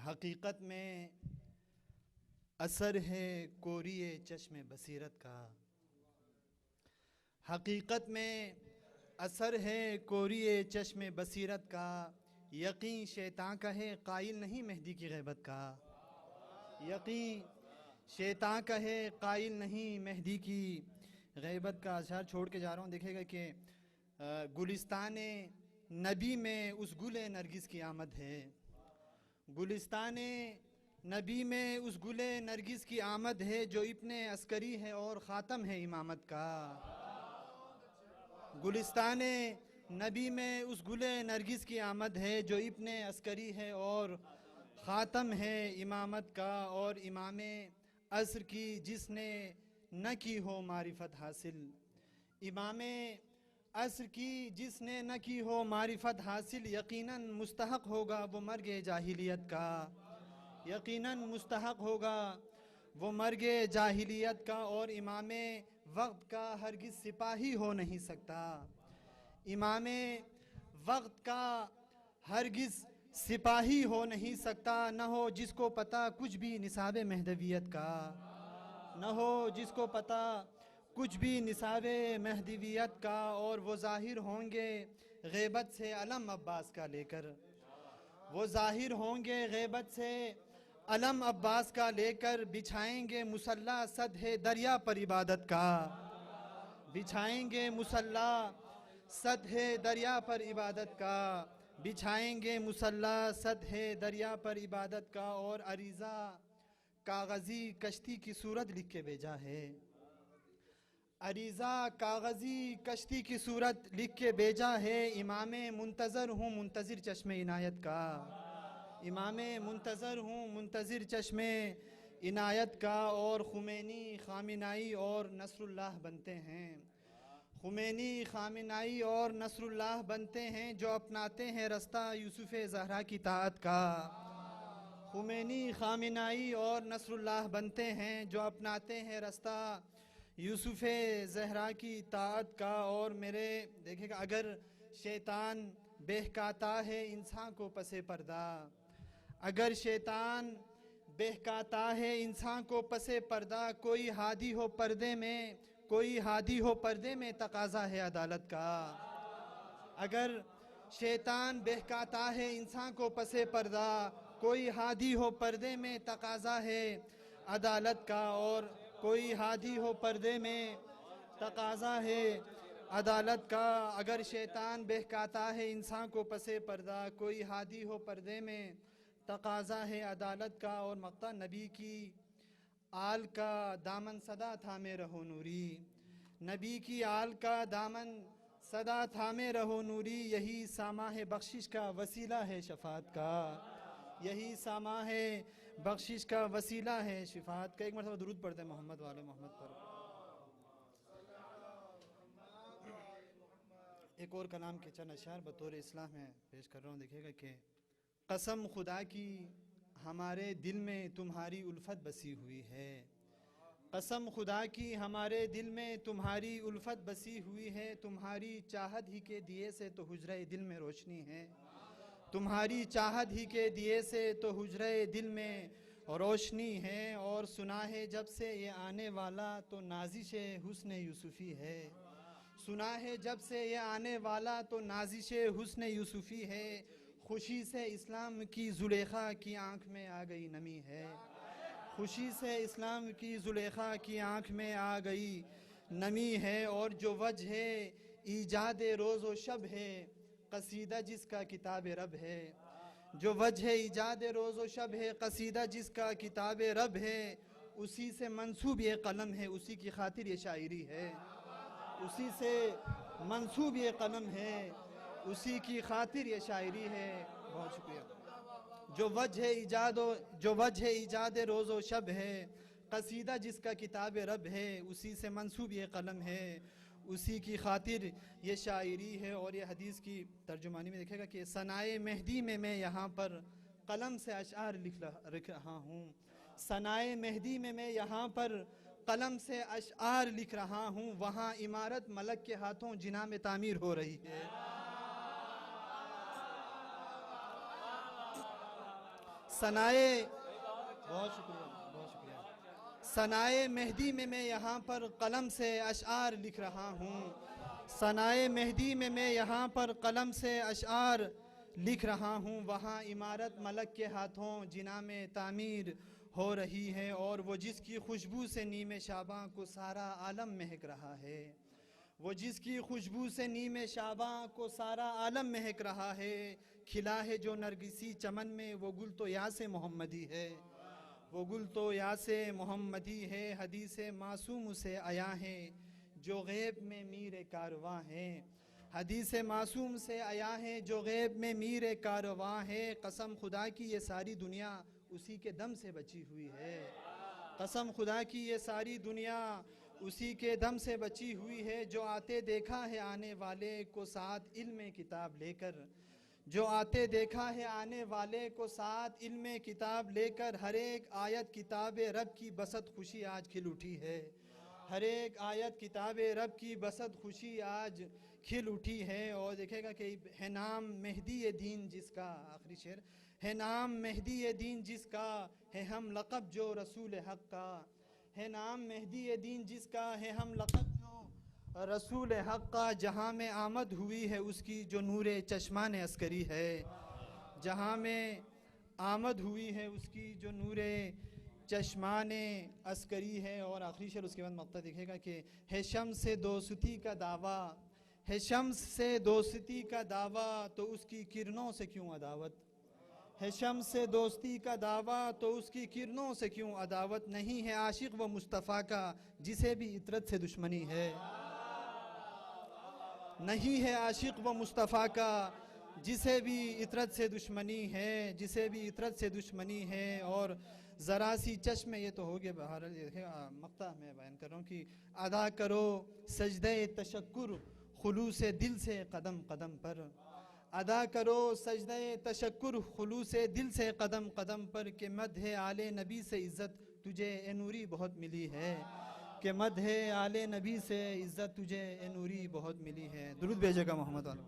حقیقت میں اثر ہے کوری چشم بصیرت کا، حقیقت میں اثر ہے کوری چشم بصیرت کا، یقین شیطان کا ہے قائل نہیں مہدی کی غیبت کا، یقین شیطان کا ہے قائل نہیں مہدی کی غیبت کا۔ اشعار چھوڑ کے جا رہا ہوں، دیکھے گا کہ گلستان نبی میں اس گل نرگس کی آمد ہے، گلستان نبی میں اس گل نرگس کی آمد ہے، جو ابن عسکری ہے اور خاتم ہے امامت کا۔ گلستان نبی میں اس گل نرگس کی آمد ہے، جو ابن عسکری ہے اور خاتم ہے امامت کا، اور امام عصر کی جس نے نہ کی ہو معرفت حاصل، امام عصر کی جس نے نہ کی ہو معرفت حاصل، یقیناً مستحق ہوگا وہ مرگ جاہلیت کا، یقیناً مستحق ہوگا وہ مرگ جاہلیت کا، اور امام وقت کا ہرگز سپاہی ہو نہیں سکتا، امام وقت کا ہرگز سپاہی ہو نہیں سکتا، نہ ہو جس کو پتہ کچھ بھی نصاب مہدویت کا، نہ ہو جس کو پتہ کچھ بھی نصاب مہدویت کا، اور وہ ظاہر ہوں گے غیبت سے علم عباس کا لے کر، وہ ظاہر ہوں گے غیبت سے علم عباس کا لے کر، بچھائیں گے مصلی سطح دریا پر عبادت کا، بچھائیں گے مصلی سطح دریا پر عبادت کا، بچھائیں گے مصلی سطح دریا پر عبادت کا، اور عریضہ کاغذی کشتی کی صورت لکھ کے بھیجا ہے، عریضہ کاغذی کشتی کی صورت لکھ کے بھیجا ہے، امام منتظر ہوں منتظر چشم عنایت کا، امام منتظر ہوں منتظر چشم عنایت کا، اور خمینی خامنائی اور نصر اللہ بنتے ہیں، خمینی خامنائی اور نصر اللہ بنتے ہیں، جو اپناتے ہیں رستہ یوسف زہرا کی طاعت کا، خمینی خامنائی اور نصر اللہ بنتے ہیں، جو اپناتے ہیں رستہ یوسف زہرا کی طاعت کا، اور میرے دیکھے گا اگر شیطان بہکاتا ہے انسان کو پس پردہ، اگر شیطان بہکاتا ہے انسان کو پس پردہ، کوئی ہادی ہو پردے میں، کوئی ہادی ہو پردے میں تقاضا ہے عدالت کا، اگر شیطان بہکاتا ہے انسان کو پس پردہ، کوئی ہادی ہو پردے میں تقاضا ہے عدالت کا، اور کوئی ہادی ہو پردے میں تقاضا ہے عدالت کا، اگر شیطان بہکاتا ہے انسان کو پس پردہ، کوئی ہادی ہو پردے میں تقاضا ہے عدالت کا، اور مقتہ نبی کی آل کا دامن صدا تھامے رہو نوری، نبی کی آل کا دامن صدا تھامے رہو نوری، یہی ساماں بخشش کا وسیلہ ہے شفاعت کا، یہی ساماں بخشش کا وسیلہ ہے شفاعت کا۔ ایک مرتبہ درود پڑھتے ہیں محمد والے محمد پر۔ ایک اور کلام کے چند اشعار بطور اصلاح میں پیش کر رہا ہوں، دیکھیے گا کہ قسم خدا کی ہمارے دل میں تمہاری الفت بسی ہوئی ہے، قسم خدا کی ہمارے دل میں تمہاری الفت بسی ہوئی ہے، تمہاری چاہت ہی کے دیے سے تو حجرہ دل میں روشنی ہے، تمہاری چاہت ہی کے دیے سے تو حجرہ دل میں روشنی ہے، اور سنا ہے جب سے یہ آنے والا تو نازش حسن یوسفی ہے، سنا ہے جب سے یہ آنے والا تو نازش حسن یوسفی ہے، خوشی سے اسلام کی زلیخا کی آنکھ میں آ گئی نمی ہے، خوشی سے اسلام کی زلیخا کی آنکھ میں آ گئی نمی ہے، اور جو وجہ ایجاد روز و شب ہے قصیدہ جس کا کتاب رب ہے، جو وجہ ایجاد روز و شب ہے قصیدہ جس کا کتاب رب ہے، اسی سے منسوب یہ قلم ہے، اسی کی خاطر یہ شاعری ہے، اسی سے منسوب یہ قلم ہے، اسی کی خاطر یہ شاعری ہے۔ بہت شکریہ۔ جو وجہ ایجاد روز و شب ہے قصیدہ جس کا کتاب رب ہے، اسی سے منسوب یہ قلم ہے، اسی کی خاطر یہ شاعری ہے۔ اور یہ حدیث کی ترجمانی میں دیکھے گا کہ ثنائے مہدی میں یہاں پر قلم سے اشعار لکھ رہا ہوں، ثنائے مہدی میں یہاں پر قلم سے اشعار لکھ رہا ہوں، وہاں عمارت ملک کے ہاتھوں جناح میں تعمیر ہو رہی ہے، ثنائے بہت شکریہ بہت شکریہ ثنائے مہدی میں یہاں پر قلم سے اشعار لکھ رہا ہوں. ثنائے مہدی میں یہاں پر قلم سے اشعار لکھ رہا ہوں. وہاں عمارت ملک کے ہاتھوں جناح میں تعمیر ہو رہی ہے اور وہ جس کی خوشبو سے نیم شعباں کو سارا عالم مہک رہا ہے. وہ جس کی خوشبو سے نیم شعباں کو سارا عالم مہک رہا ہے. کھلا ہے جو نرگسی چمن میں وہ گل تو یاس محمدی ہے. وہ گل تو یاس محمدی ہے. حدیث معصوم سے عیاں ہے جو غیب میں میر کارواں ہے. حدیث معصوم سے عیاں ہے جو غیب میں میر کارواں ہے. قسم خدا کی یہ ساری دنیا اسی کے دم سے بچی ہوئی ہے. قسم خدا کی یہ ساری دنیا اسی کے دم سے بچی ہوئی ہے. جو آتے دیکھا ہے آنے والے کو ساتھ علم کتاب لے کر. جو آتے دیکھا ہے آنے والے کو ساتھ علم کتاب لے کر. ہر ایک آیت کتاب رب کی بسط خوشی آج کھل اٹھی ہے. ہر ایک آیت کتاب رب کی بسط خوشی آج کھل اٹھی ہے. اور دیکھے گا کہ ہے نام مہدی دین جس کا, آخری شعر, ہے نام مہدی دین جس کا ہے ہم لقب جو رسول حق کا. ہے نام مہدی دین جس کا ہے ہم لقب جو رسول حق کا. جہاں میں آمد ہوئی ہے اس کی جو نور چشمان عسکری ہے. جہاں میں آمد ہوئی ہے اس کی جو نور چشمان عسکری ہے. اور آخری شعر اس کے بعد مقطع دیکھے گا کہ ہے شمس دوستی کا دعویٰ, ہے شمس سے دوستی کا دعویٰ تو اس کی کرنوں سے کیوں عداوت. ہے شمس سے دوستی کا دعویٰ تو اس کی کرنوں سے کیوں عداوت. نہیں ہے عاشق وہ مصطفیٰ کا جسے بھی عطرت سے دشمنی ہے. نہیں ہے عاشق وہ مصطفیٰ کا جسے بھی عطرت سے دشمنی ہے. جسے بھی عطرت سے دشمنی ہے. اور ذرا سی چشم, یہ تو ہو گیا بہرحال مقطع میں بیان کر رہا ہوں کہ ادا کرو سجدہ تشکر خلوص دل سے قدم قدم پر. ادا کرو سجدہ تشکر خلوص دل سے قدم قدم پر. کہ مدح آل نبی سے عزت تجھے اے نوری بہت ملی ہے. کہ مدح آل نبی سے عزت تجھے اے نوری بہت ملی ہے. درود بھیجے گا محمد والا.